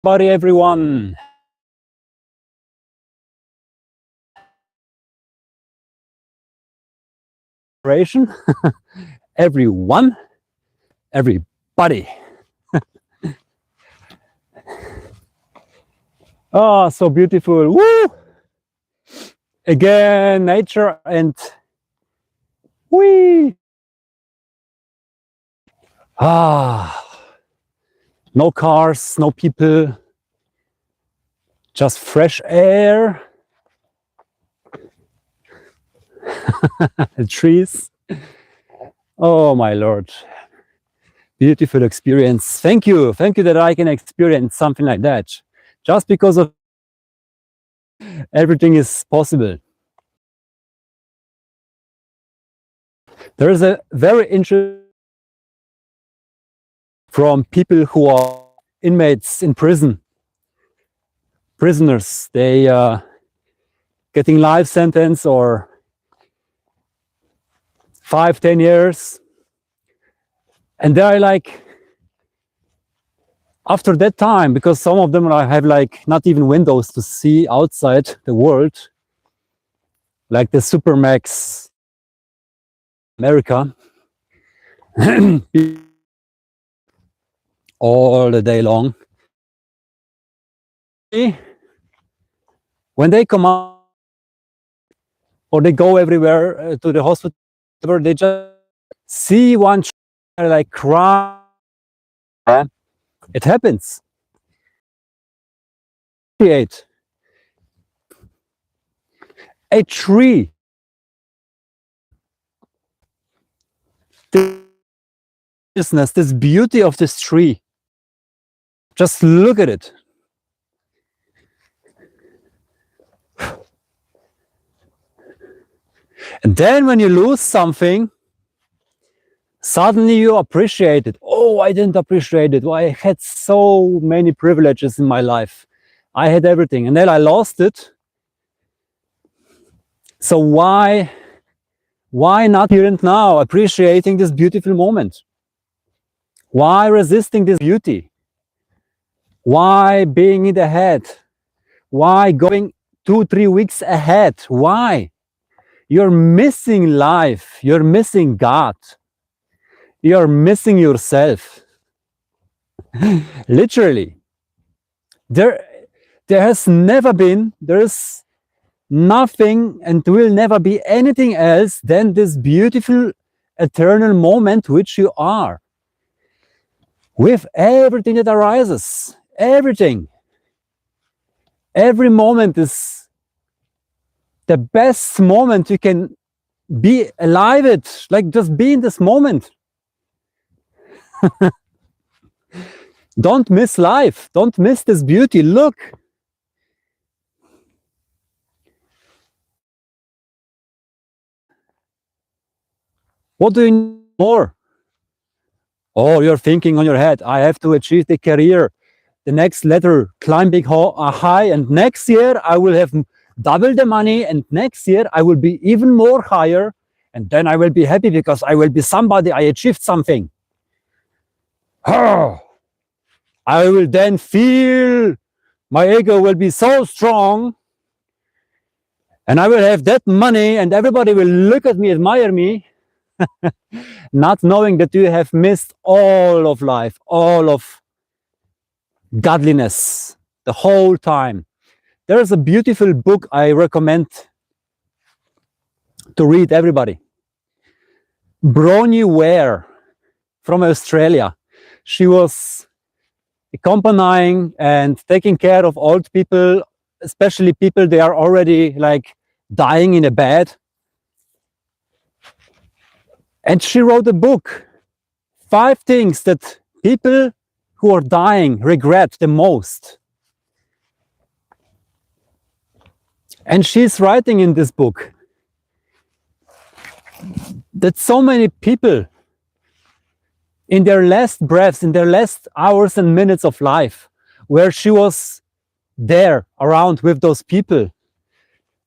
Body, everyone. Everyone, everybody. Oh, so beautiful. Woo! Again, nature and whee! No cars, no people, just fresh air, trees. Oh my Lord, beautiful experience. Thank you that I can experience something like that. Just because of everything is possible. There is a very interesting from people who are inmates in prison, prisoners. They getting life sentence or 5-10 years, and they're like, after that time, because some of them have like not even windows to see outside the world, like the Supermax America, all the day long. When they come out or they go everywhere to the hospital, they just see one like cry. It happens. Create a tree. This beauty of this tree. Just look at it. And then when you lose something, suddenly you appreciate it. Oh, I didn't appreciate it. Well, I had so many privileges in my life. I had everything, and then I lost it. So why not here and now, appreciating this beautiful moment? Why resisting this beauty? Why being in the head? Why going 2-3 weeks ahead? Why? You're missing life. You're missing God. You're missing yourself. Literally. There has never been, there is nothing and will never be anything else than this beautiful eternal moment which you are. With everything that arises. Everything. Every moment is the best moment you can be alive at. Like just be in this moment. Don't miss life. Don't miss this beauty. Look. What do you need more? Oh, you're thinking on your head, I have to achieve the career, the next letter, climbing high, and next year I will have double the money, and next year I will be even more higher, and then I will be happy because I will be somebody, I achieved something. Oh, I will then feel my ego will be so strong, and I will have that money, and everybody will look at me, admire me, not knowing that you have missed all of life, all of godliness, the whole time. There is a beautiful book I recommend to read, everybody. Bronnie Ware from Australia. She was accompanying and taking care of old people, especially people they are already like dying in a bed. And she wrote a book, 5 things that people who are dying regret the most. And she's writing in this book that so many people in their last breaths, in their last hours and minutes of life, where she was there around with those people,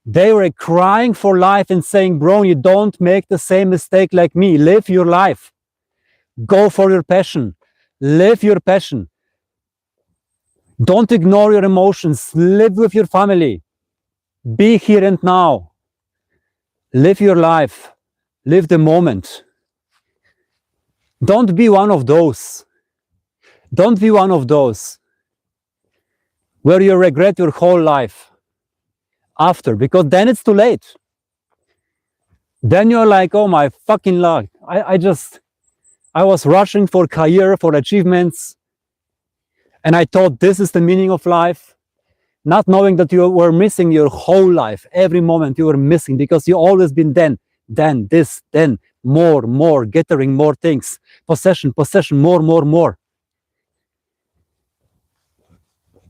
they were crying for life and saying, bro, you don't make the same mistake like me. Live your life. Go for your passion. Live your passion. Don't ignore your emotions. Live with your family. Be here and now. Live your life. Live the moment. Don't be one of those. Don't be one of those where you regret your whole life after, because then it's too late. Then you're like, oh my fucking luck. I was rushing for career, for achievements, and I thought this is the meaning of life, not knowing that you were missing your whole life. Every moment you were missing because you always been then, this, then, more, gathering more things, possession, more.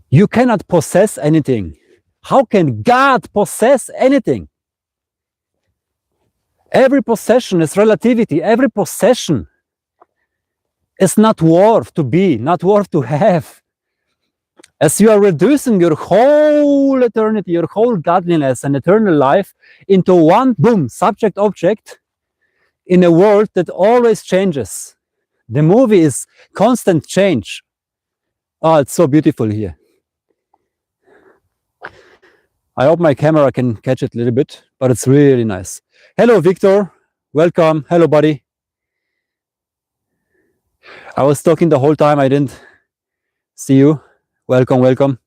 You cannot possess anything. How can God possess anything? Every possession is relativity. Every possession is not worth to be, not worth to have. As you are reducing your whole eternity, your whole godliness and eternal life into one, boom, subject object in a world that always changes. The movie is constant change. Oh, it's so beautiful here. I hope my camera can catch it a little bit, but it's really nice. Hello, Victor. Welcome. Hello, buddy. I was talking the whole time. I didn't see you. Welcome.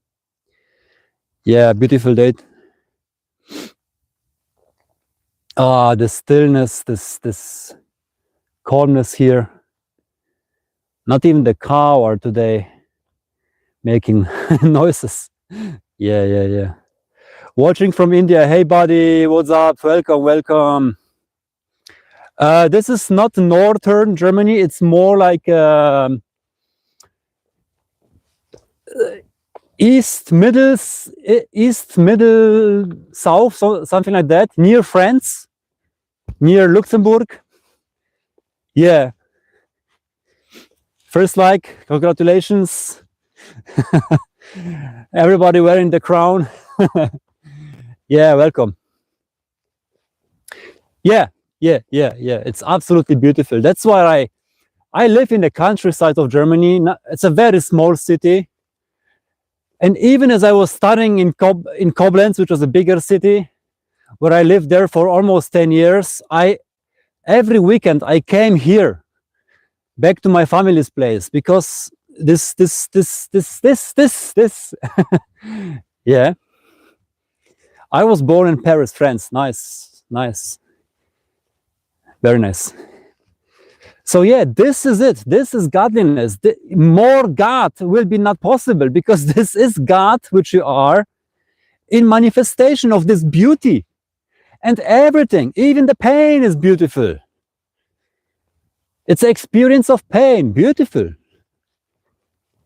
Yeah, beautiful date. Ah, the stillness, this calmness here. Not even the cow are today making noises. Yeah. Watching from India. Hey, buddy. What's up? Welcome. This is not northern Germany. It's more like east, middle, south, so something like that. Near France, near Luxembourg. Yeah. First like, congratulations. Everybody wearing the crown. Yeah, welcome. Yeah. It's absolutely beautiful. That's why I live in the countryside of Germany. It's a very small city. And even as I was studying in Koblenz, which was a bigger city, where I lived there for almost 10 years, every weekend I came here, back to my family's place, because this. Yeah. I was born in Paris, France. Nice. Very nice. So yeah, this is it. This is godliness. More God will be not possible, because this is God, which you are, in manifestation of this beauty. And everything, even the pain, is beautiful. It's an experience of pain. Beautiful.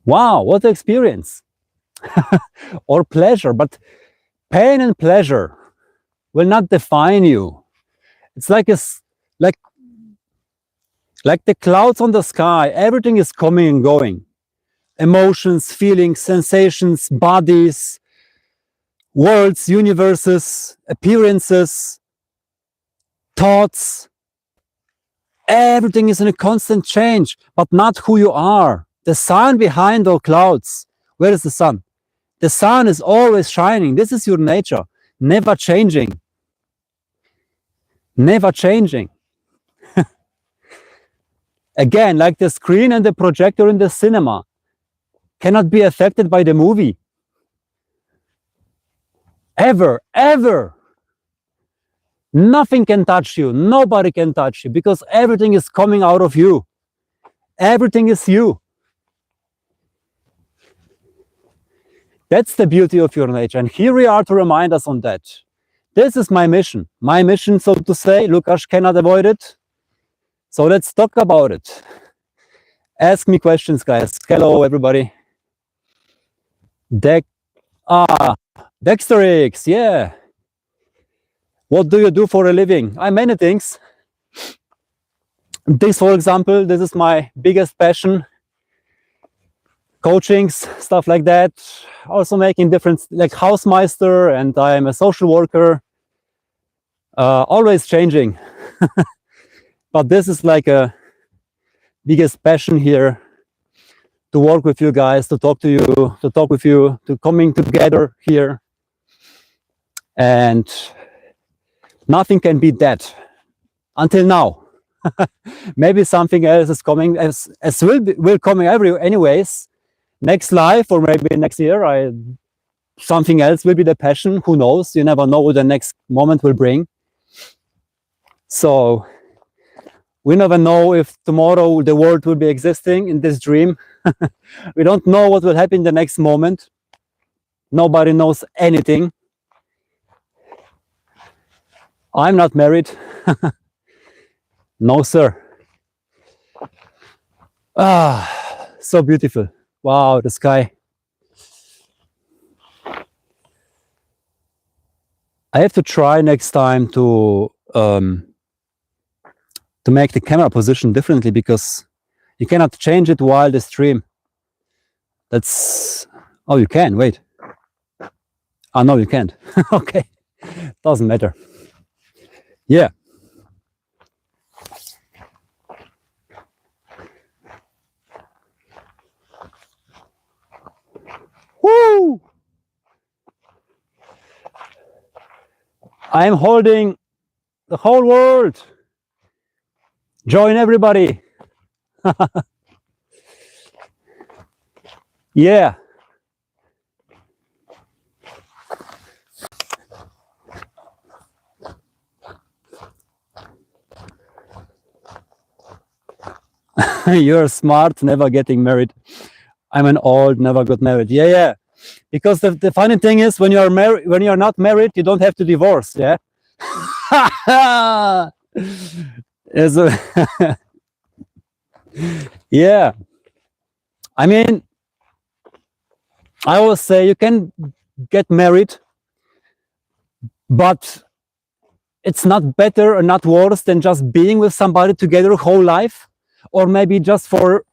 Wow, what experience. Or pleasure. But pain and pleasure will not define you. It's like the clouds on the sky. Everything is coming and going. Emotions, feelings, sensations, bodies, worlds, universes, appearances, thoughts. Everything is in a constant change, but not who you are. The sun behind those clouds. Where is the sun? The sun is always shining. This is your nature. Never changing. Never changing. Again, like the screen and the projector in the cinema cannot be affected by the movie. Ever. Nothing can touch you. Nobody can touch you, because everything is coming out of you. Everything is you. That's the beauty of your nature. And here we are to remind us on that. This is my mission. My mission, so to say. Lukas cannot avoid it. So let's talk about it. Ask me questions, guys. Hello, everybody. Dexterix, yeah. What do you do for a living? Many things. This, for example, this is my biggest passion. Coachings, stuff like that. Also making different, like Hausmeister, and I'm a social worker. Always changing. But this is like a biggest passion here, to work with you guys, to talk to you, to talk with you, to coming together here. And nothing can beat that until now. Maybe something else is coming, as will coming anyways. Next life, or maybe next year, something else will be the passion. Who knows? You never know what the next moment will bring. So we never know if tomorrow the world will be existing in this dream. We don't know what will happen in the next moment. Nobody knows anything. I'm not married. No, sir. Ah, so beautiful. Wow, the sky. I have to try next time to make the camera position differently, because you cannot change it while the stream. That's, oh, you can, wait. Oh, no, you can't. Okay, doesn't matter. Yeah. Woo! I am holding the whole world. Join everybody. Yeah. You're smart, never getting married. I'm an old, never got married. Yeah, yeah. Because the funny thing is, when you're married, when you're not married, you don't have to divorce. Yeah. Yeah. I mean, I always say you can get married, but it's not better or not worse than just being with somebody together whole life, or maybe just for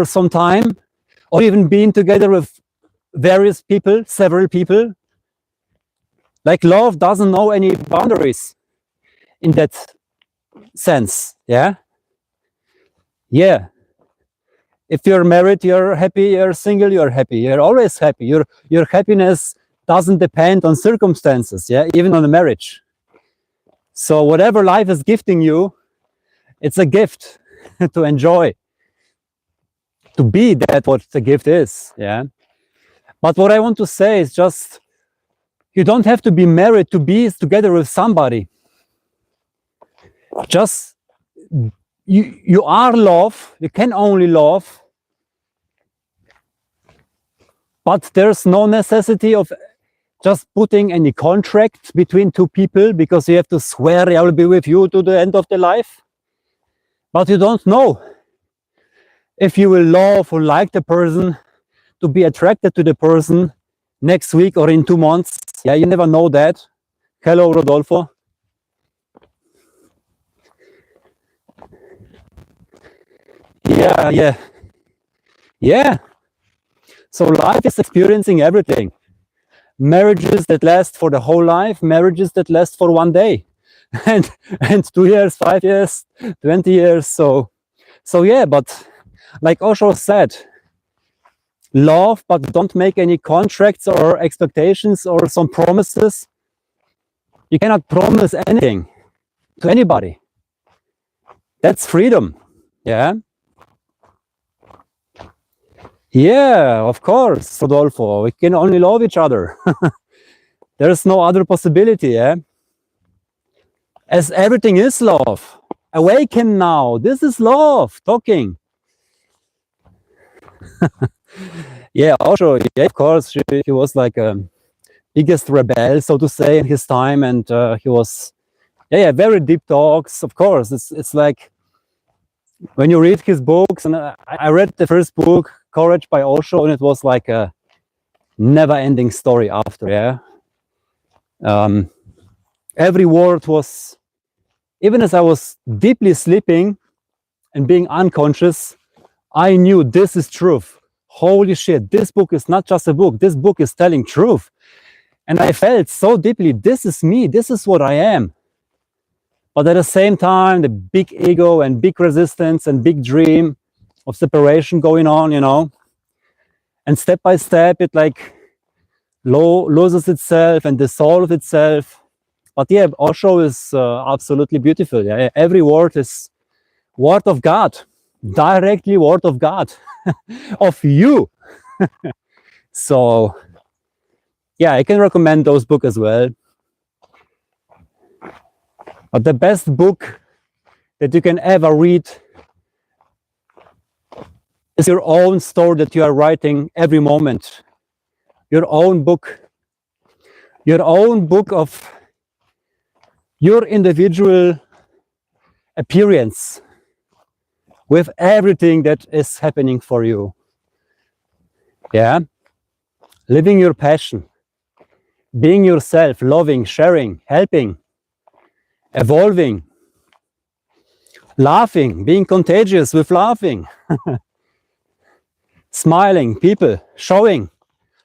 some time, or even being together with various people, several people. Like, love doesn't know any boundaries in that sense. Yeah. Yeah. If you're married, you're happy. You're single, you're happy. You're always happy. Your happiness doesn't depend on circumstances. Yeah, even on a marriage. So whatever life is gifting you, it's a gift to enjoy, to be that what the gift is. Yeah. But what I want to say is just, you don't have to be married to be together with somebody. Just, you are love. You can only love. But there's no necessity of just putting any contract between two people, because you have to swear I will be with you to the end of the life. But you don't know if you will love or like the person, to be attracted to the person next week or in 2 months. Yeah, you never know that. Hello, Rodolfo. Yeah, yeah. Yeah. So life is experiencing everything. Marriages that last for the whole life, marriages that last for 1 day, and 2 years, 5 years, 20 years. So yeah, but like Osho said, love, but don't make any contracts or expectations or some promises. You cannot promise anything to anybody. That's freedom. Yeah. Yeah, of course, Rodolfo. We can only love each other. There's no other possibility, yeah? As everything is love. Awaken now. This is love talking. Yeah, also, yeah, of course, he was like a biggest rebel, so to say, in his time, and he was, yeah, very deep talks. Of course, it's like when you read his books, and I read the first book, Courage by Osho, and it was like a never-ending story after. Yeah, every word was, even as I was deeply sleeping and being unconscious, I knew this is truth. Holy shit, this book is not just a book. This book is telling truth. And I felt so deeply, this is me. This is what I am. But at the same time, the big ego and big resistance and big dream of separation going on, you know. and step by step it like loses itself and dissolves itself. But yeah, Osho is absolutely beautiful. Yeah, every word is word of God, directly word of God, of you. So yeah, I can recommend those books as well. But the best book that you can ever read is your own story that you are writing every moment. Your own book of your individual appearance with everything that is happening for you. Yeah, living your passion, being yourself, loving, sharing, helping, evolving, laughing, being contagious with laughing, smiling, people, showing,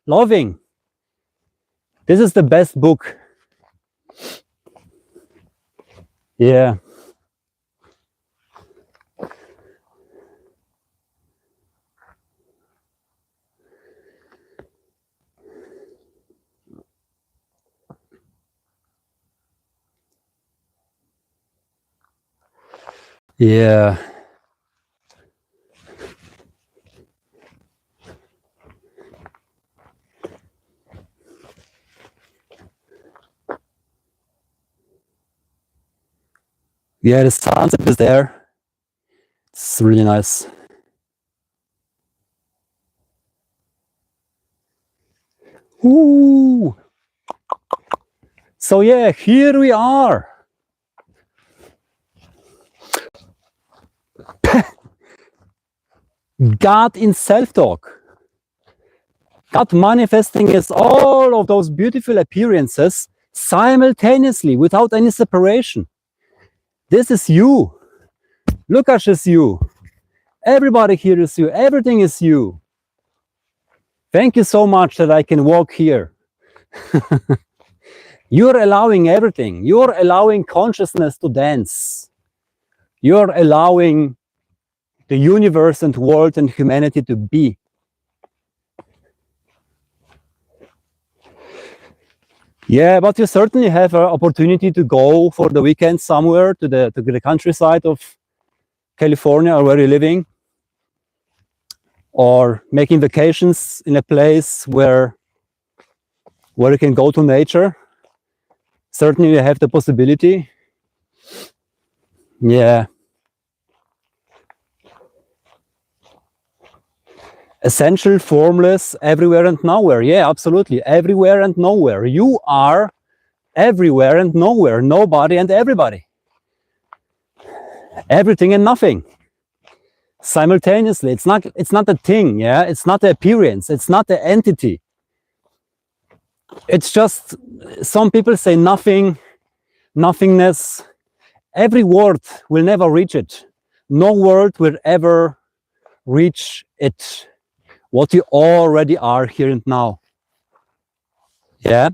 loving. This is the best book. Yeah. Yeah. Yeah, the sunset is there. It's really nice. Ooh. So yeah, here we are. God in self-talk. God manifesting as all of those beautiful appearances simultaneously without any separation. This is you. Lukasz is you. Everybody here is you. Everything is you. Thank you so much that I can walk here. You're allowing everything. You're allowing consciousness to dance. You're allowing the universe and world and humanity to be. Yeah, but you certainly have an opportunity to go for the weekend somewhere to the countryside of California or where you're living, or making vacations in a place where you can go to nature. Certainly you have the possibility. Yeah. Essential, formless, everywhere and nowhere. Yeah, absolutely. Everywhere and nowhere. You are everywhere and nowhere. Nobody and everybody. Everything and nothing. Simultaneously. It's not a thing, yeah? It's not the appearance. It's not the entity. It's just, some people say nothing, nothingness. Every word will never reach it. No word will ever reach it. What you already are here and now. Yeah?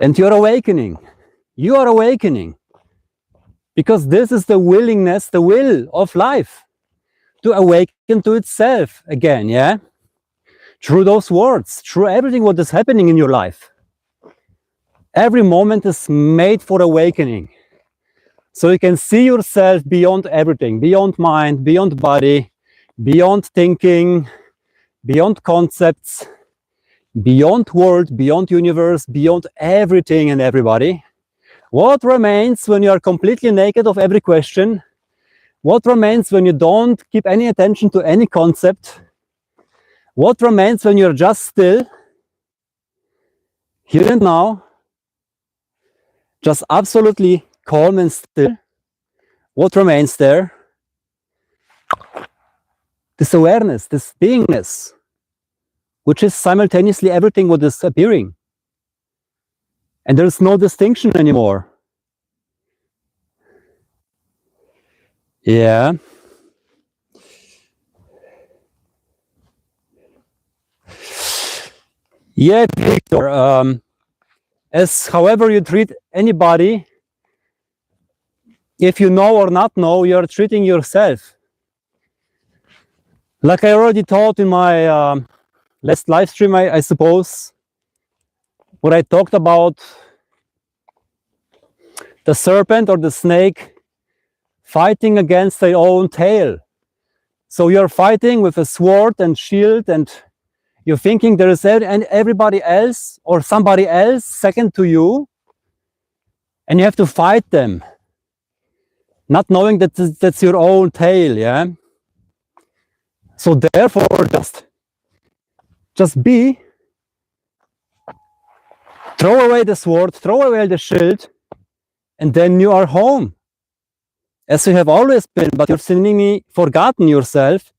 And you're awakening. You are awakening. Because this is the willingness, the will of life. To awaken to itself again, yeah? Through those words, through everything what is happening in your life. Every moment is made for awakening. So you can see yourself beyond everything, beyond mind, beyond body, beyond thinking, beyond concepts, beyond world, beyond universe, beyond everything and everybody. What remains when you are completely naked of every question? What remains when you don't keep any attention to any concept? What remains when you're just still, here and now, just absolutely calm and still? What remains there? This awareness, this beingness, which is simultaneously everything what is appearing. And there's no distinction anymore. Yeah. Yeah, Victor. As however you treat anybody, if you know or not know, you're treating yourself. Like I already taught in my last live stream, I suppose, what I talked about the serpent or the snake fighting against their own tail. So you're fighting with a sword and shield, and you're thinking there is everybody else or somebody else second to you, and you have to fight them, not knowing that that's your own tail, yeah? So therefore, just be, throw away the sword, throw away the shield, and then you are home, as you have always been, but you're seemingly forgotten yourself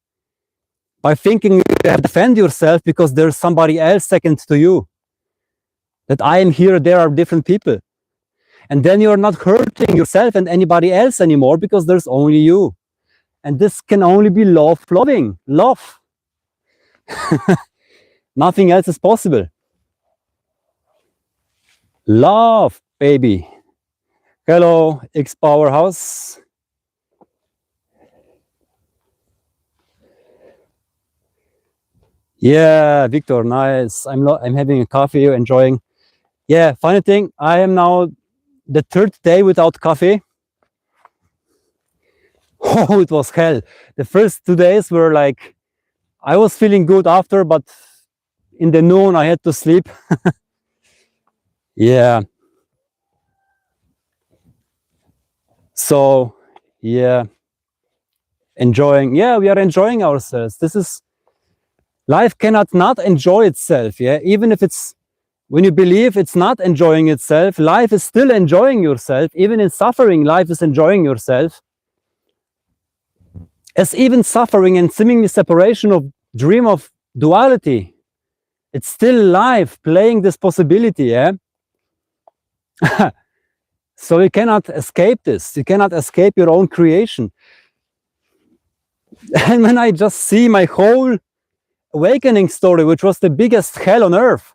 by thinking you have to defend yourself because there's somebody else second to you. That I am here, there are different people. And then you're not hurting yourself and anybody else anymore because there's only you. And this can only be loving, love. Nothing else is possible. Love, baby. Hello, X Powerhouse. Yeah, Victor, nice. I'm having a coffee, enjoying. Yeah, funny thing, I am now the third day without coffee. Oh, it was hell. The first 2 days were like, I was feeling good after, but in the noon I had to sleep. Yeah. So, yeah, enjoying. Yeah, we are enjoying ourselves. This is, life cannot not enjoy itself. Yeah, even if it's, when you believe it's not enjoying itself, life is still enjoying yourself. Even in suffering, life is enjoying yourself. As even suffering and seemingly separation of dream of duality, it's still life playing this possibility, yeah? So you cannot escape this. You cannot escape your own creation. And when I just see my whole awakening story, which was the biggest hell on earth,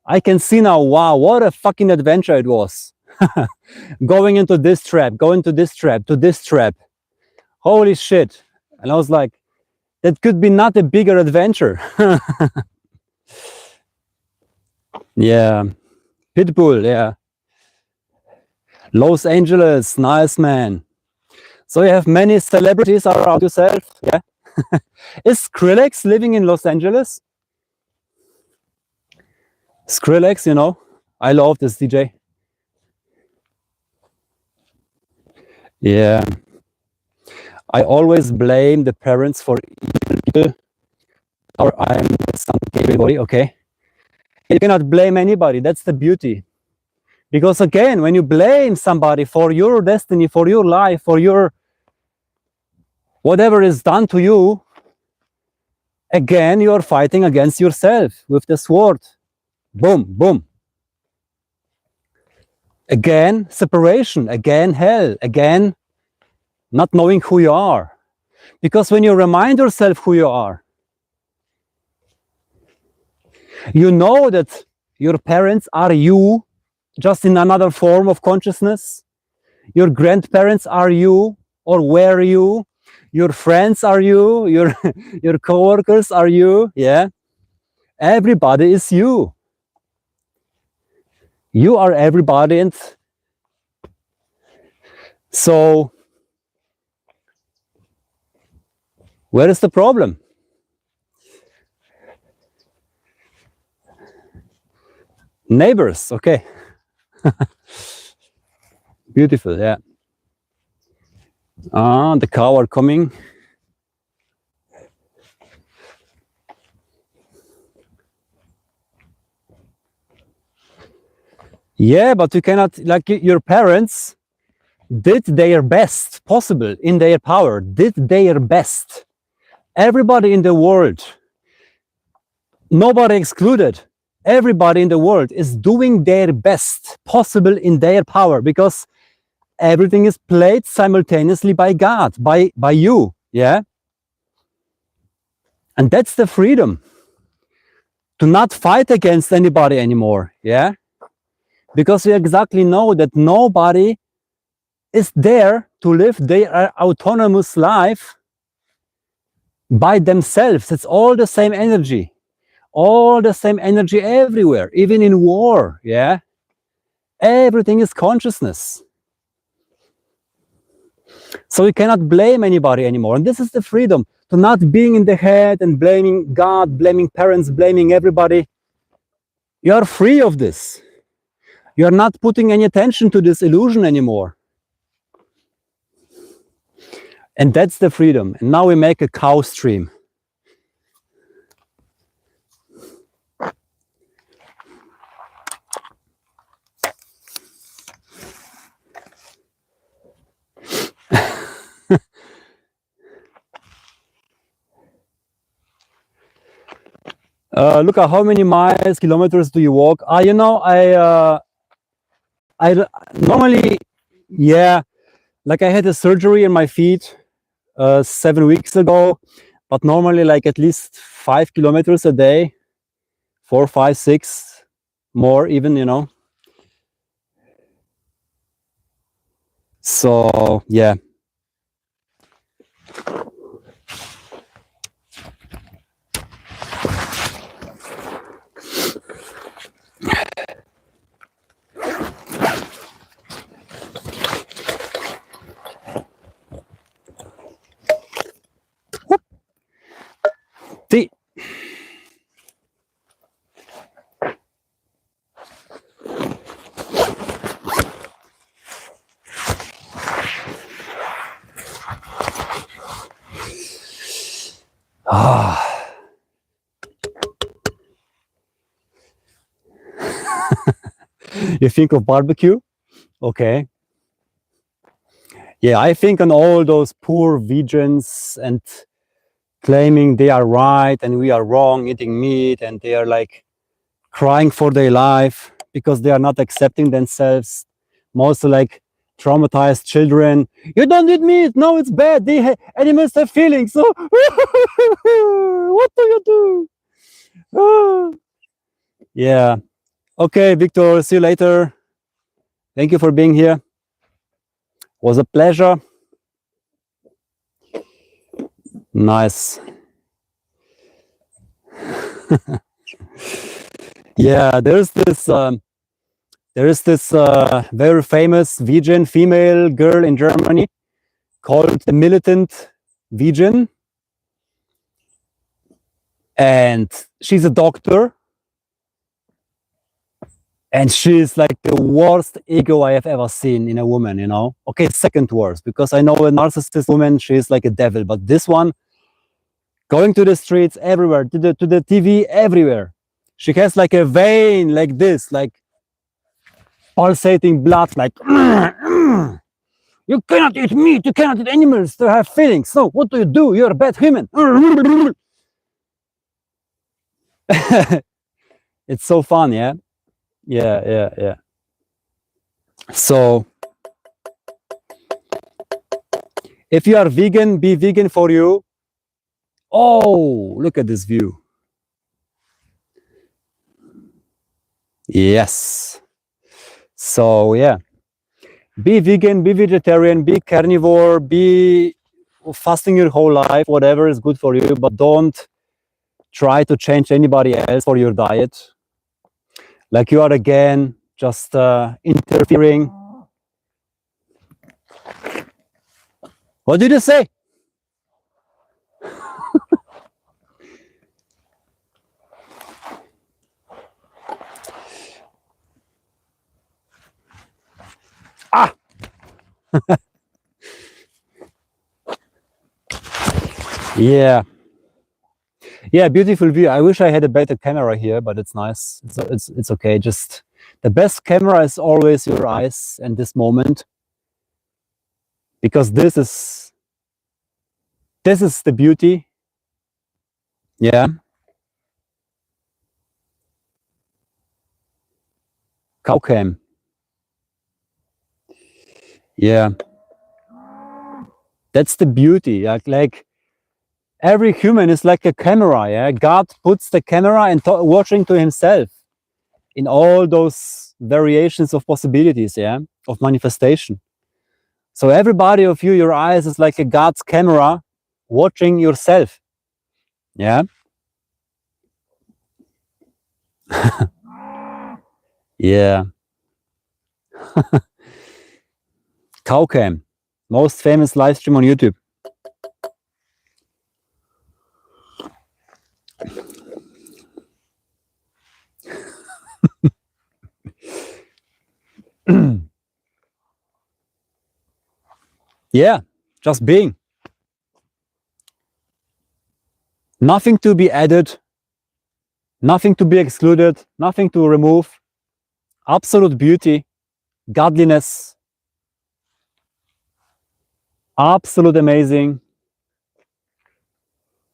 I can see now, wow, what a fucking adventure it was. Going into this trap, going to this trap, to this trap. Holy shit. And I was like, that could be not a bigger adventure. Yeah. Pitbull, yeah. Los Angeles, nice man. So you have many celebrities around yourself, yeah? Is Skrillex living in Los Angeles? Skrillex, you know, I love this DJ. Yeah. I always blame the parents for evil, or I'm some everybody, okay? You cannot blame anybody, that's the beauty. Because again, when you blame somebody for your destiny, for your life, for your whatever is done to you, again, you're fighting against yourself with the sword. Boom, boom. Again, separation, again, hell, again, not knowing who you are. Because when you remind yourself who you are, you know that your parents are you, just in another form of consciousness. Your grandparents are you, or were you. Your friends are you, your coworkers are you, yeah? Everybody is you. You are everybody, and so where is the problem? Neighbors, okay. Beautiful, yeah. The cow are coming. Yeah, but you cannot, like your parents did their best possible in their power, did their best. Everybody in the world, nobody excluded, everybody in the world is doing their best possible in their power, because everything is played simultaneously by God, by you, yeah? And that's the freedom, to not fight against anybody anymore, yeah? Because you exactly know that nobody is there to live their autonomous life by themselves. It's all the same energy. All the same energy everywhere, even in war, yeah? Everything is consciousness. So you cannot blame anybody anymore. And this is the freedom, to not being in the head and blaming God, blaming parents, blaming everybody. You are free of this. You are not putting any attention to this illusion anymore. And that's the freedom. And now we make a cow stream. Look at how many miles, kilometers do you walk? You know, I normally, yeah, like I had a surgery in my feet 7 weeks ago, but normally like at least 5 kilometers a day, 4, 5, 6, more even, you know. So yeah. See, you think of barbecue? Okay. Yeah, I think on all those poor vegans and claiming they are right and we are wrong eating meat, and they are like crying for their life because they are not accepting themselves. Mostly like traumatized children. You don't eat meat. No, it's bad. Animals have feelings. So what do you do? Ah. Yeah. Okay, Victor. See you later. Thank you for being here. It was a pleasure. Nice. Yeah, there is this very famous vegan female girl in Germany called the Militant Vegan, and she's a doctor, and she's like the worst ego I have ever seen in a woman, you know. Okay, second worst, because I know a narcissist woman, she's like a devil, but this one, going to the streets everywhere, to the TV everywhere, she has like a vein like this, like pulsating blood, like you cannot eat meat, you cannot eat animals, they have feelings. So what do? You're a bad human. It's so fun, yeah. Yeah. So if you are vegan, be vegan for you. Oh, look at this view. Yes. So yeah, be vegan, be vegetarian, be carnivore, be fasting your whole life, whatever is good for you, but don't try to change anybody else for your diet. Like you are again just interfering. What did you say? Ah! Yeah. Yeah, beautiful view. I wish I had a better camera here, but it's nice. It's okay. Just the best camera is always your eyes and this moment, because this is the beauty. Yeah. Cow cam. Yeah. That's the beauty. Like every human is like a camera. Yeah. God puts the camera and watching to himself in all those variations of possibilities. Yeah. Of manifestation. So everybody of you, your eyes is like a God's camera watching yourself. Yeah. Yeah. Cowcam, most famous live stream on YouTube. Yeah, just being. Nothing to be added, nothing to be excluded, nothing to remove. Absolute beauty, godliness, absolute amazing.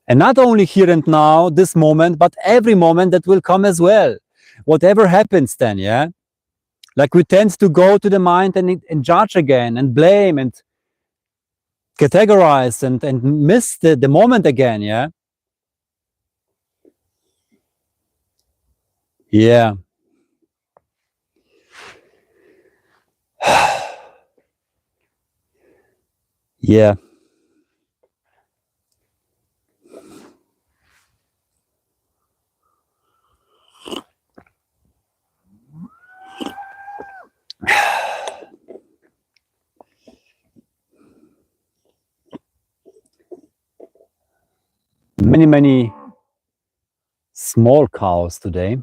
And not only here and now, this moment, but every moment that will come as well. Whatever happens then, yeah? Like we tend to go to the mind and judge again and blame and categorize and miss the moment again, yeah? Yeah. Yeah. Many small cows today.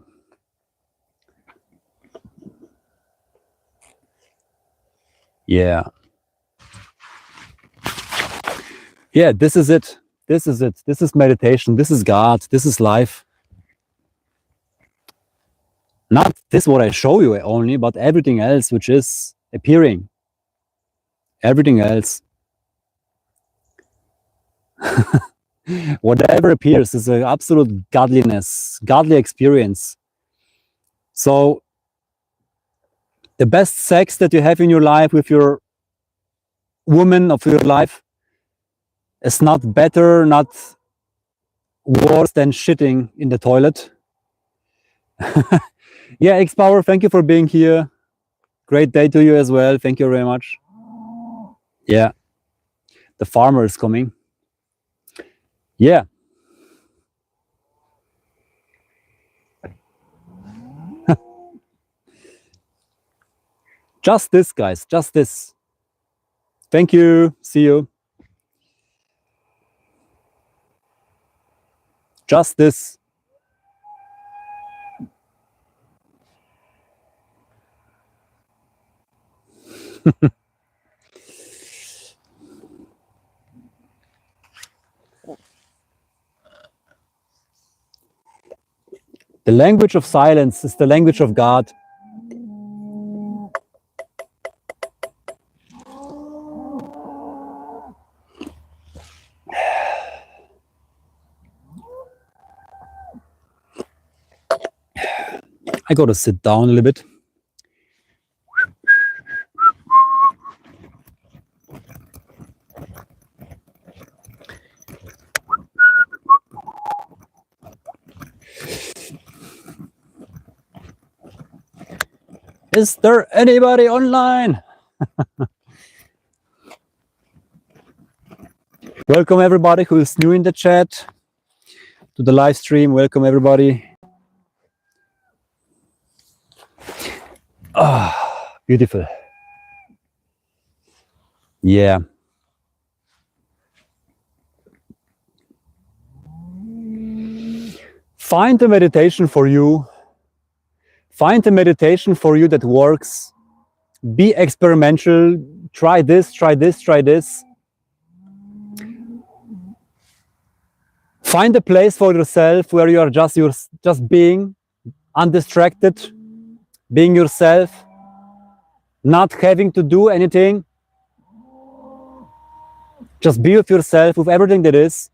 Yeah. Yeah, this is it. This is it. This is meditation. This is God. This is life. Not this what I show you only, but everything else which is appearing. Everything else. Whatever appears is an absolute godliness, godly experience. So the best sex that you have in your life with your woman of your life is not better, not worse than shitting in the toilet. Yeah, X Power, thank you for being here. Great day to you as well. Thank you very much. Yeah, the farmer is coming. Yeah. Just this, guys. Just this. Thank you. See you. Just this. The language of silence is the language of God. I gotta sit down a little bit. Is there anybody online? Welcome everybody who is new in the chat to the live stream. Welcome everybody. Ah, beautiful. Yeah. Find a meditation for you. Find a meditation for you that works. Be experimental. Try this, try this, try this. Find a place for yourself where you are just being undistracted, being yourself, not having to do anything. Just be with yourself, with everything that is.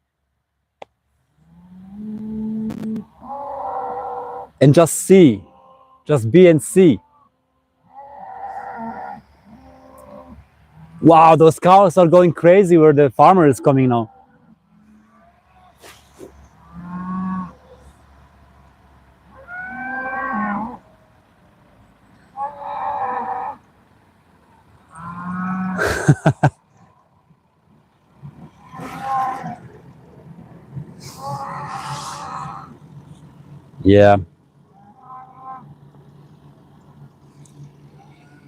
And just see. Just be and see. Wow, those cows are going crazy where the farmer is coming now. Yeah.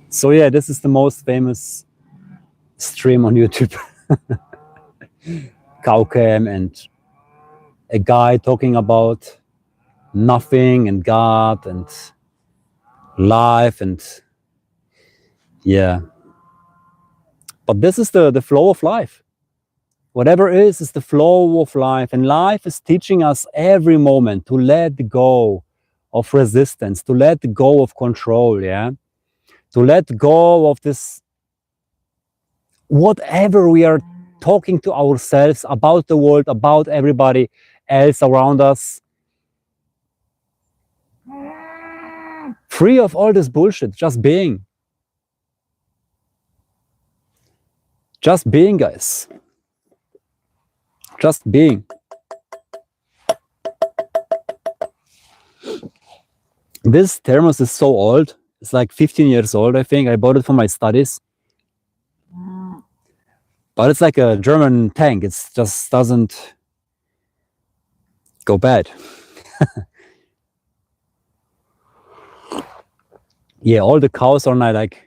So yeah, this is the most famous stream on YouTube. Cowcam and a guy talking about nothing and God and life and yeah. But this is the flow of life. Whatever is the flow of life. And life is teaching us every moment to let go of resistance, to let go of control, yeah? To let go of this, whatever we are talking to ourselves about the world, about everybody else around us. Free of all this bullshit, just being. Just being, guys. Just being. This thermos is so old. It's like 15 years old, I think. I bought it for my studies. But it's like a German tank. It just doesn't go bad. Yeah, all the cows are not like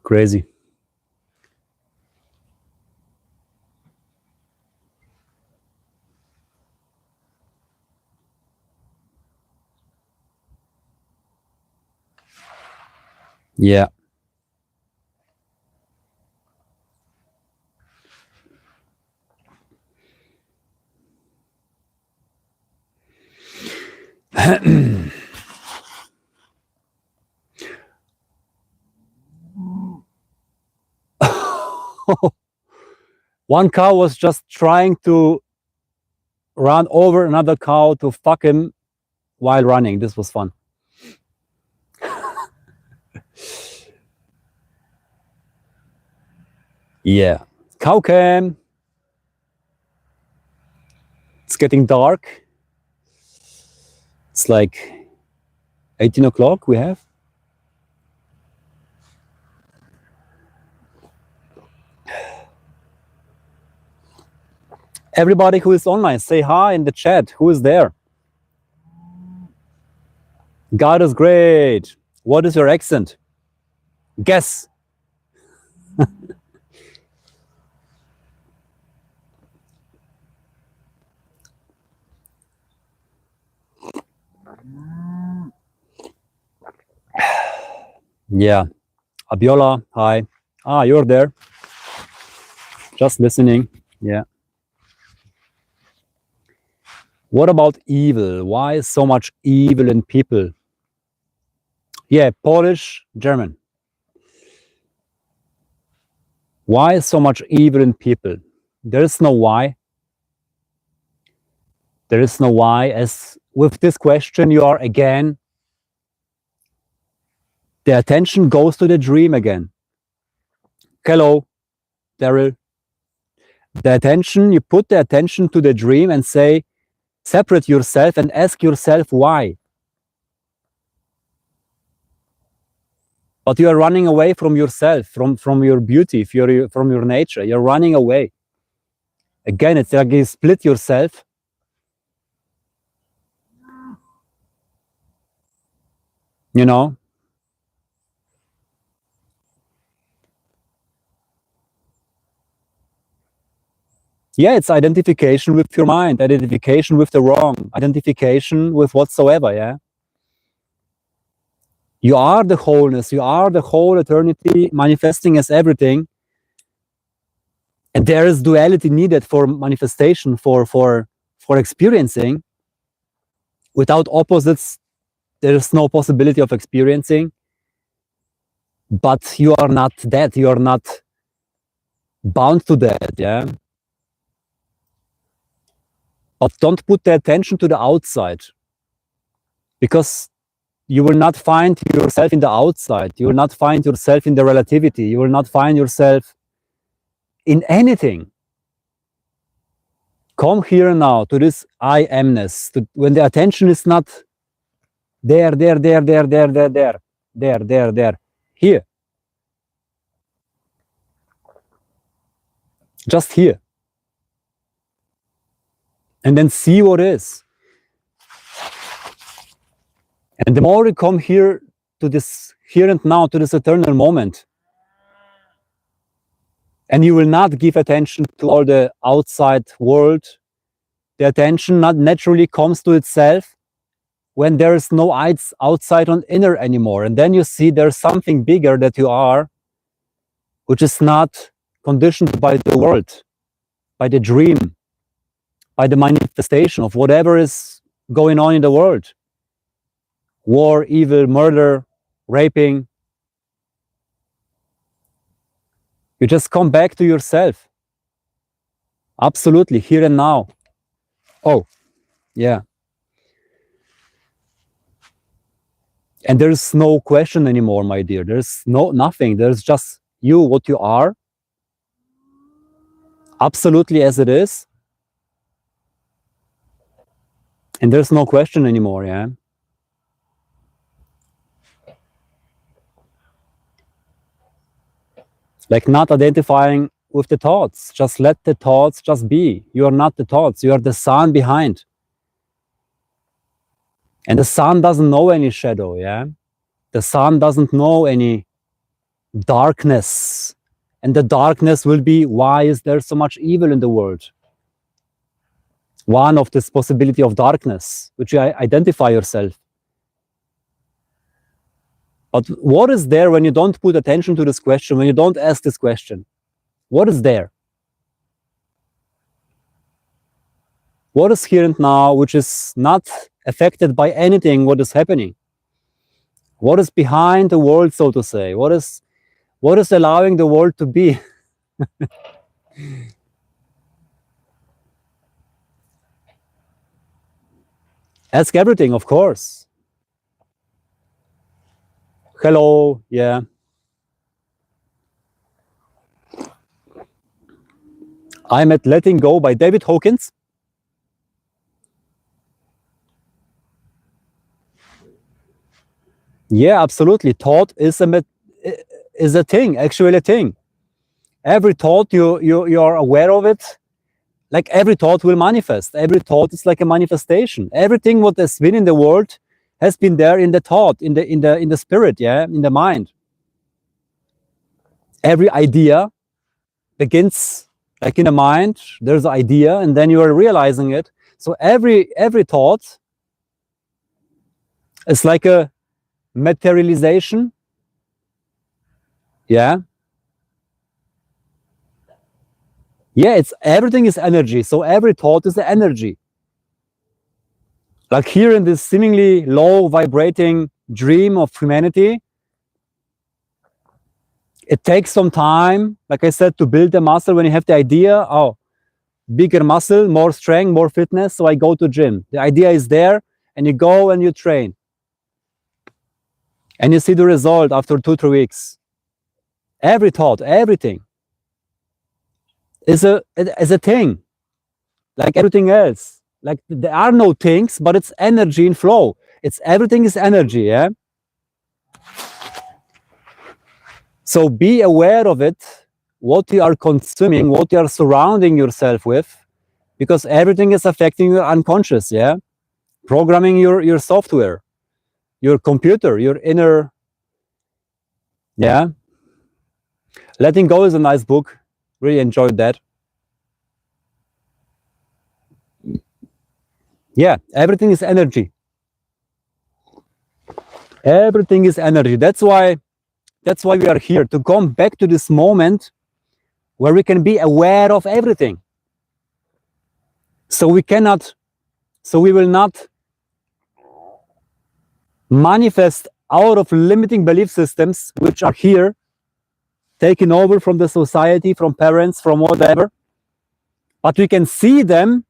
crazy. Yeah. One cow was just trying to run over another cow to fuck him while running. This was fun. Yeah. Cow cam. It's getting dark. It's like 18 o'clock we have. Everybody who is online, say hi in the chat. Who is there? God is great. What is your accent? Guess. Yeah. Abiola, hi. Ah, you're there. Just listening. Yeah. What about evil? Why is so much evil in people? Yeah, Polish, German. Why is so much evil in people? There is no why. There is no why. As with this question, you are again, the attention goes to the dream again. Hello, Daryl. The attention, you put the attention to the dream and say, separate yourself and ask yourself why. But you are running away from yourself, from your beauty, from your nature. You're running away. Again, it's like you split yourself. You know? Yeah, it's identification with your mind, identification with the wrong, identification with whatsoever, yeah? You are the wholeness, you are the whole eternity manifesting as everything. And there is duality needed for manifestation, for experiencing. Without opposites, there is no possibility of experiencing. But you are not that, you are not bound to that, yeah? But don't put the attention to the outside, because you will not find yourself in the outside. You will not find yourself in the relativity. You will not find yourself in anything. Come here now to this I amness, when the attention is not there, here, just here. and then see what is. And the more you come here to this here and now, to this eternal moment, and you will not give attention to all the outside world, the attention not naturally comes to itself when there is no outside and inner anymore. And then you see there's something bigger that you are, which is not conditioned by the world, by the dream, by the manifestation of whatever is going on in the world. War, evil, murder, raping. You just come back to yourself. Absolutely, here and now. Oh, yeah. And there's no question anymore, my dear. There's nothing. There's just you, what you are, absolutely as it is. And there's no question anymore, yeah. Like not identifying with the thoughts. Just let the thoughts just be. You are not the thoughts. You are the sun behind. And the sun doesn't know any shadow, yeah. The sun doesn't know any darkness. And the darkness will be, why is there so much evil in the world? One of this possibility of darkness, which you identify yourself. But what is there when you don't put attention to this question, when you don't ask this question? What is there? What is here and now, which is not affected by anything what is happening? What is behind the world, so to say? What is allowing the world to be? Ask everything, of course. Hello, yeah. I'm at Letting Go by David Hawkins. Yeah, absolutely. Thought is a thing, actually a thing. Every thought you are aware of it. Like every thought will manifest. Every thought is like a manifestation. Everything what has been in the world has been there in the thought, in the spirit, yeah, in the mind. Every idea begins like in the mind. There's an idea, and then you are realizing it. So every thought is like a materialization. Yeah. Yeah, it's everything is energy. So every thought is the energy. Like here in this seemingly low vibrating dream of humanity, it takes some time, like I said, to build the muscle. When you have the idea, oh, bigger muscle, more strength, more fitness, so I go to gym. The idea is there, and you go and you train. And you see the result after 2-3 weeks. Every thought, everything is a thing, like everything else. Like there are no things, but it's energy in flow. It's everything is energy, yeah? So be aware of it, what you are consuming, what you are surrounding yourself with, because everything is affecting your unconscious, yeah? Programming your software, your computer, your inner, yeah? Letting Go is a nice book. Really enjoyed that. Yeah, everything is energy. Everything is energy. That's why we are here, to come back to this moment where we can be aware of everything. So we will not manifest out of limiting belief systems which are here, taken over from the society, from parents, from whatever. But we can see them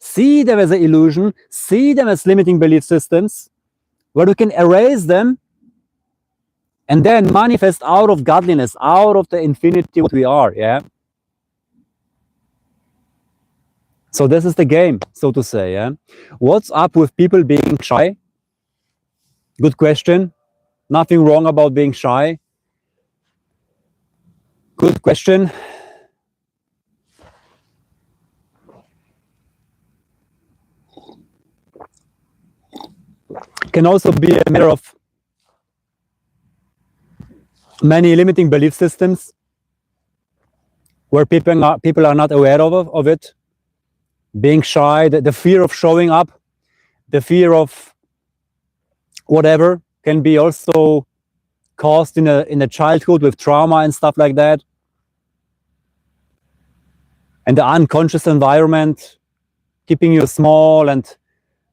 as an illusion, see them as limiting belief systems, where we can erase them and then manifest out of godliness, out of the infinity what we are, yeah? So this is the game, so to say, yeah? What's up with people being shy? Good question. Nothing wrong about being shy. Good question. Can also be a matter of many limiting belief systems where people are not aware of it. Being shy, the fear of showing up, the fear of whatever can be also caused in a childhood with trauma and stuff like that. And the unconscious environment keeping you small, and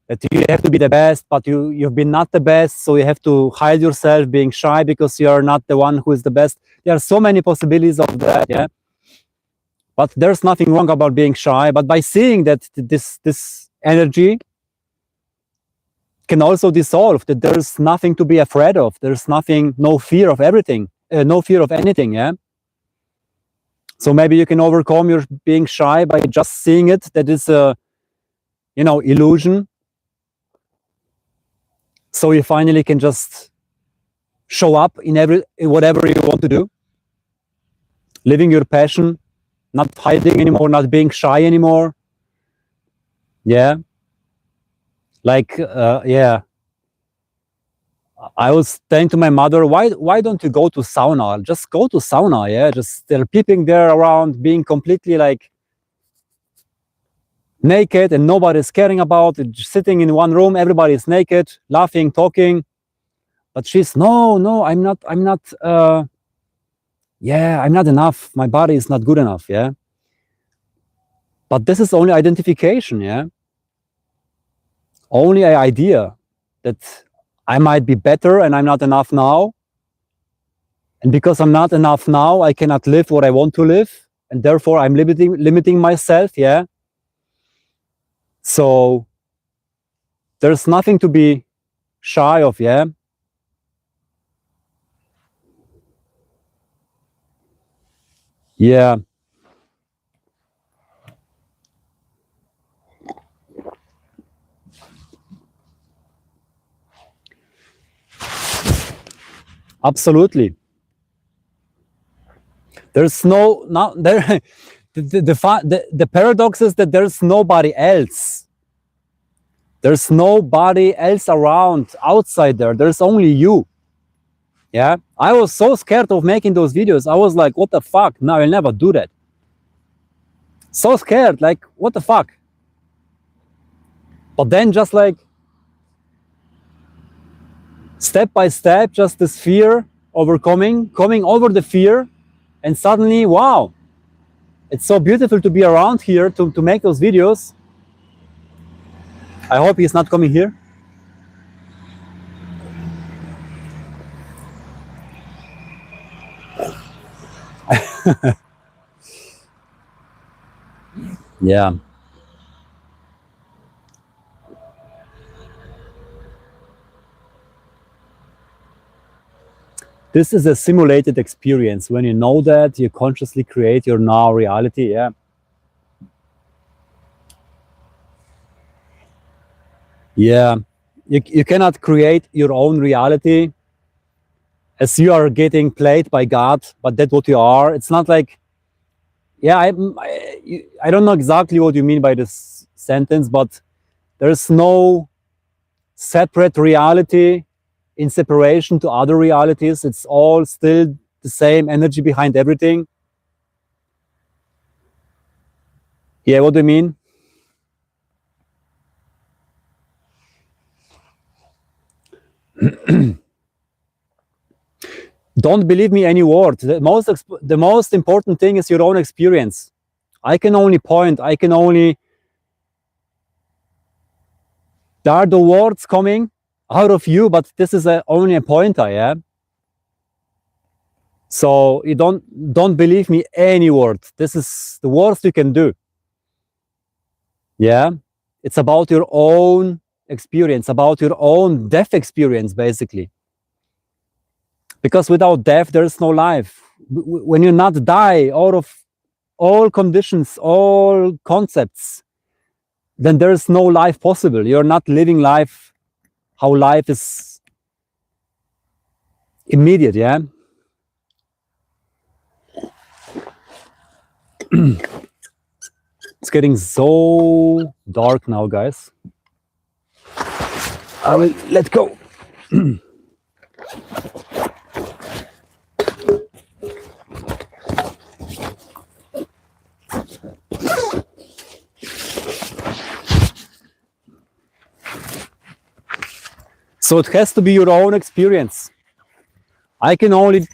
that you have to be the best, but you've been not the best, so you have to hide yourself being shy because you're not the one who is the best. There are so many possibilities of that, yeah. But there's nothing wrong about being shy, but by seeing that this energy can also dissolve, that there's nothing to be afraid of, there's nothing, no fear of everything, no fear of anything, yeah. So maybe you can overcome your being shy by just seeing it, that is a, you know, illusion. So you finally can just show up in whatever you want to do, living your passion, not hiding anymore, not being shy anymore. Yeah. Like, yeah. I was saying to my mother, why don't you go to sauna? Just go to sauna, yeah. Just there are people there around being completely like naked and nobody's caring about it, just sitting in one room, everybody's naked, laughing, talking. But she's no, I'm not yeah, I'm not enough. My body is not good enough, yeah. But this is only identification, yeah. Only an idea that I might be better and I'm not enough now. And because I'm not enough now, I cannot live what I want to live. And therefore I'm limiting myself, yeah. So there's nothing to be shy of, yeah. Yeah. Absolutely. There's there the paradox is that there's nobody else. There's nobody else around outside there. There's only you. Yeah. I was so scared of making those videos. I was like, what the fuck? No, I'll never do that. So scared, like, what the fuck? But then just like step by step, just this fear coming over the fear, and suddenly, wow, it's so beautiful to be around here to make those videos. I hope he's not coming here. Yeah. This is a simulated experience. When you know that, you consciously create your now reality, yeah. Yeah. You cannot create your own reality as you are getting played by God, but that's what you are. It's not like, yeah, I don't know exactly what you mean by this sentence, but there's no separate reality in separation to other realities. It's all still the same energy behind everything. Yeah, what do you mean? Don't believe me any word. The most important thing is your own experience. I can only point, there are the words coming out of you, but this is only a pointer, yeah. So you don't believe me any word. This is the worst you can do. Yeah, it's about your own experience, about your own death experience, basically. Because without death, there's no life. When you not die out of all conditions, all concepts, then there's no life possible. You're not living life how life is immediate, yeah. It's getting so dark now, guys. I will let go. So it has to be your own experience. I can only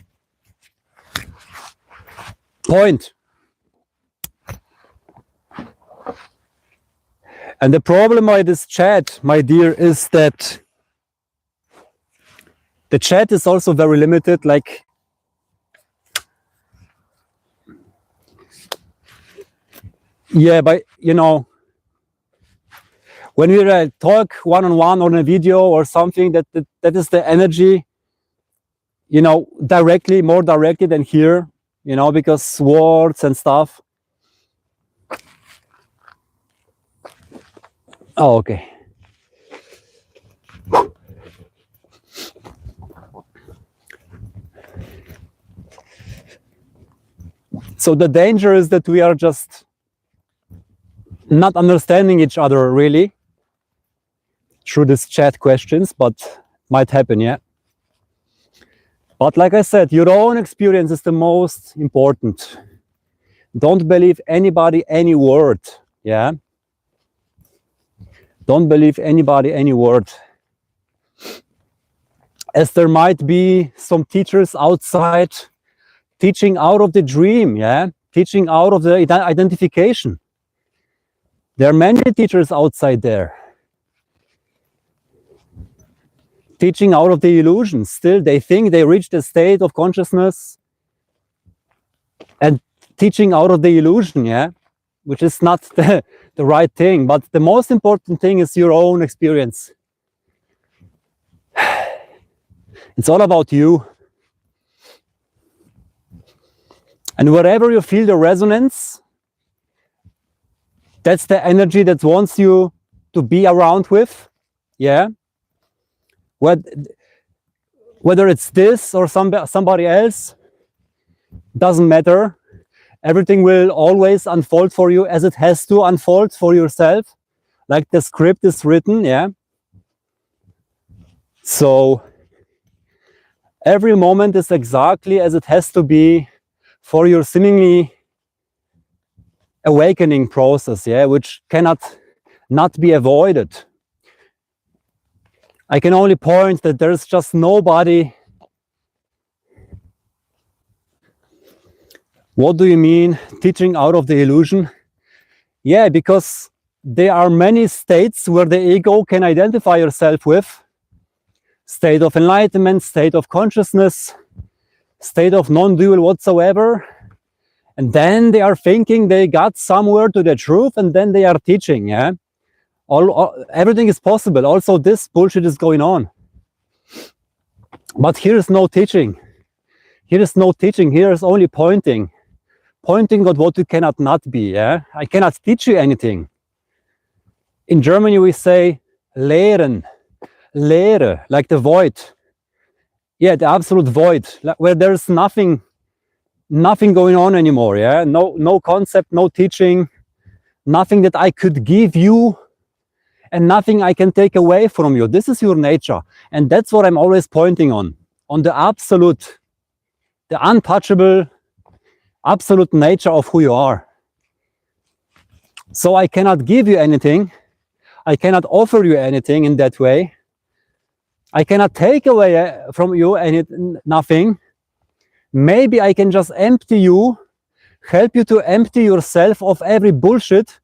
point. And the problem with this chat, my dear, is that the chat is also very limited. Like, yeah, but you know, when we talk one-on-one on a video or something, that is the energy, you know, more directly than here, you know, because words and stuff. Oh, okay. So the danger is that we are just not understanding each other really through this chat questions, but might happen, yeah. But like I said, your own experience is the most important. Don't believe anybody, any word, yeah. Don't believe anybody, any word. As there might be some teachers outside teaching out of the dream, yeah, teaching out of the identification. There are many teachers outside there teaching out of the illusion. Still, they think they reached a state of consciousness and teaching out of the illusion, yeah, which is not the right thing. But the most important thing is your own experience. It's all about you. And wherever you feel the resonance, that's the energy that wants you to be around with, yeah. Whether it's this or somebody else, doesn't matter. Everything will always unfold for you as it has to unfold for yourself, like the script is written, yeah. So every moment is exactly as it has to be for your seemingly awakening process, yeah, which cannot not be avoided. I can only point that there's just nobody. What do you mean, teaching out of the illusion? Yeah, because there are many states where the ego can identify yourself with. State of enlightenment, state of consciousness, state of non-dual whatsoever. And then they are thinking they got somewhere to the truth, and then they are teaching, yeah? Everything is possible. Also, this bullshit is going on. But here is no teaching. Here is no teaching. Here is only pointing. Pointing at what you cannot not be, yeah? I cannot teach you anything. In Germany, we say lehren. Leere, like the void. Yeah, the absolute void, where there's nothing going on anymore, yeah? No concept, no teaching, nothing that I could give you, and nothing I can take away from you. This is your nature. And that's what I'm always pointing on the absolute, the untouchable, absolute nature of who you are. So I cannot give you anything. I cannot offer you anything in that way. I cannot take away from you nothing. Maybe I can just empty you, help you to empty yourself of every bullshit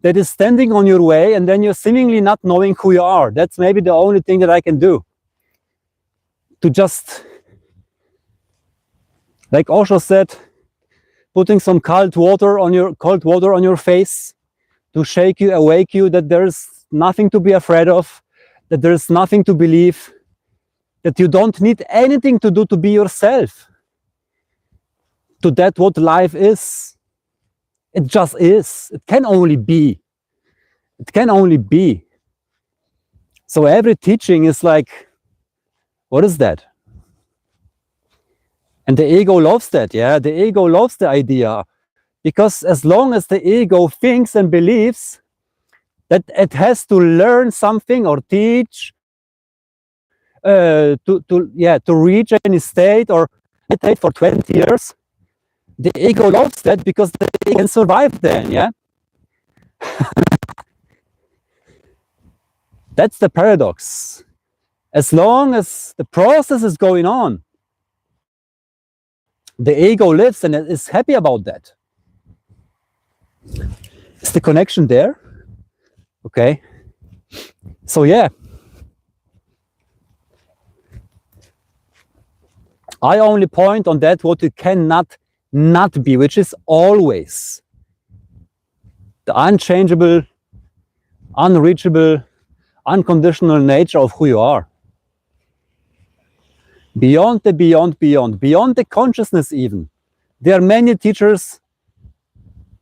that is standing on your way, and then you're seemingly not knowing who you are. That's maybe the only thing that I can do. To just, like Osho said, putting some cold water on your face to shake you, awake you, that there's nothing to be afraid of, that there's nothing to believe, that you don't need anything to do to be yourself. To that what life is. It just is. It can only be. It can only be. So every teaching is like, what is that? And the ego loves that, yeah? The ego loves the idea. Because as long as the ego thinks and believes that it has to learn something or teach to reach any state or meditate for 20 years. The ego loves that because they can survive then, yeah? That's the paradox. As long as the process is going on, the ego lives and is happy about that. Is the connection there? Okay. So yeah. I only point on that what you cannot not be, which is always the unchangeable, unreachable, unconditional nature of who you are. Beyond the beyond the consciousness even. There are many teachers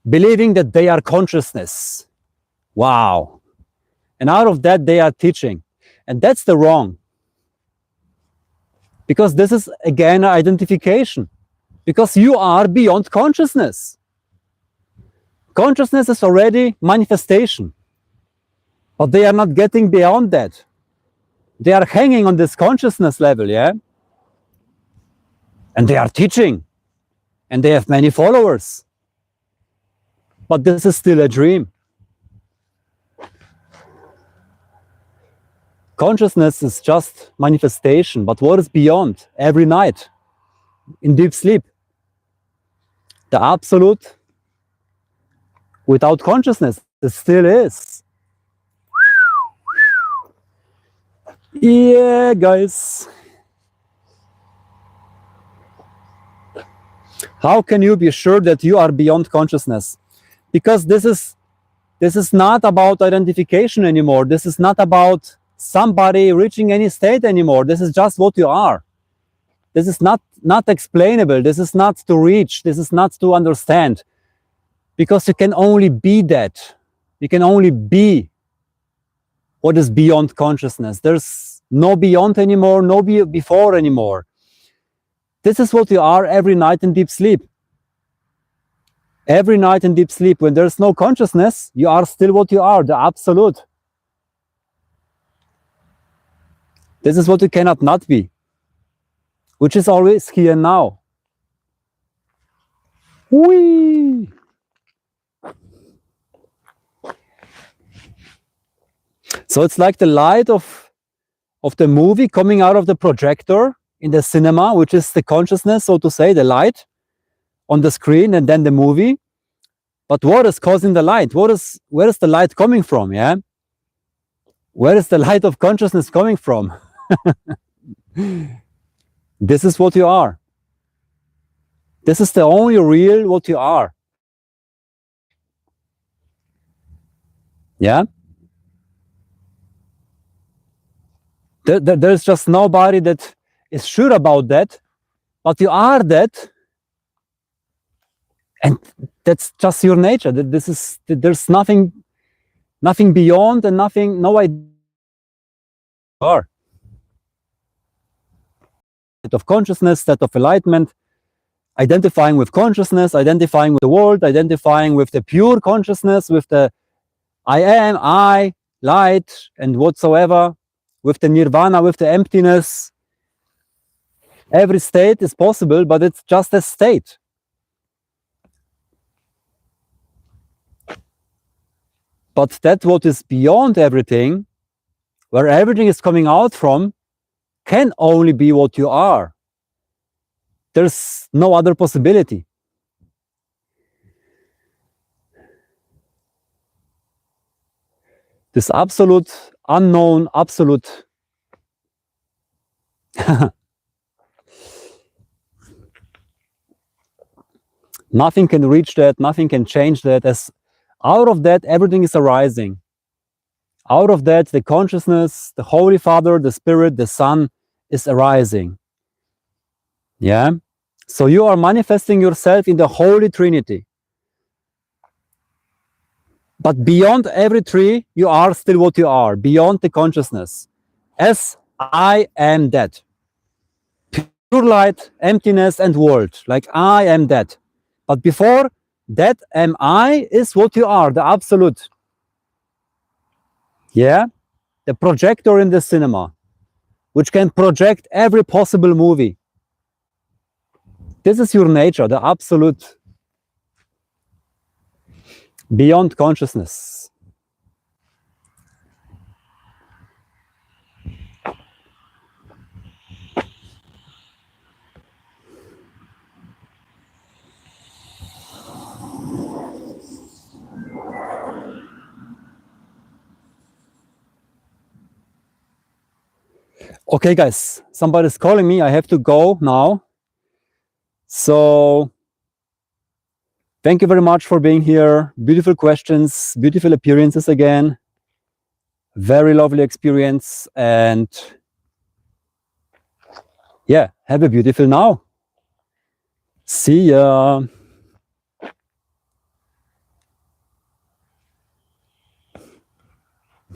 believing that they are consciousness. Wow. And out of that they are teaching. And that's the wrong. Because this is again an identification. Because you are beyond consciousness. Consciousness is already manifestation. But they are not getting beyond that. They are hanging on this consciousness level, yeah? And they are teaching. And they have many followers. But this is still a dream. Consciousness is just manifestation. But what is beyond? Every night, in deep sleep. The absolute without consciousness, it still is. Yeah, guys. How can you be sure that you are beyond consciousness? Because this is not about identification anymore. This is not about somebody reaching any state anymore. This is just what you are. This is not explainable. This is not to reach. This is not to understand. Because you can only be that. You can only be what is beyond consciousness. There's no beyond anymore, no before anymore. This is what you are every night in deep sleep. Every night in deep sleep, when there's no consciousness, you are still what you are, the absolute. This is what you cannot not be, which is always here and now. Whee! So it's like the light of the movie coming out of the projector in the cinema, which is the consciousness, so to say, the light on the screen, and then the movie. But what is causing the light? Where is the light coming from? Yeah, where is the light of consciousness coming from? This is what you are. This is the only real what you are. Yeah. There's just nobody that is sure about that, but you are that, and that's just your nature. There's nothing beyond and no idea you are. State of consciousness, state of enlightenment, identifying with consciousness, identifying with the world, identifying with the pure consciousness, with the I am, I, light, and whatsoever, with the nirvana, with the emptiness. Every state is possible, but it's just a state. But that what is beyond everything, where everything is coming out from, can only be what you are. There's no other possibility. This absolute, unknown, absolute. Nothing can reach that, nothing can change that. As out of that, everything is arising. Out of that, the consciousness, the Holy Father, the Spirit, the Son is arising. Yeah? So you are manifesting yourself in the Holy Trinity. But beyond every tree, you are still what you are, beyond the consciousness. As I am that. Pure light, emptiness, and world. Like I am that. But before that am I is what you are, the absolute. Yeah? The projector in the cinema. which can project every possible movie. This is your nature, the absolute beyond consciousness. Okay, guys, somebody's calling me. I have to go now. So thank you very much for being here. Beautiful questions, beautiful appearances again. Very lovely experience. And yeah, have a beautiful now. See ya.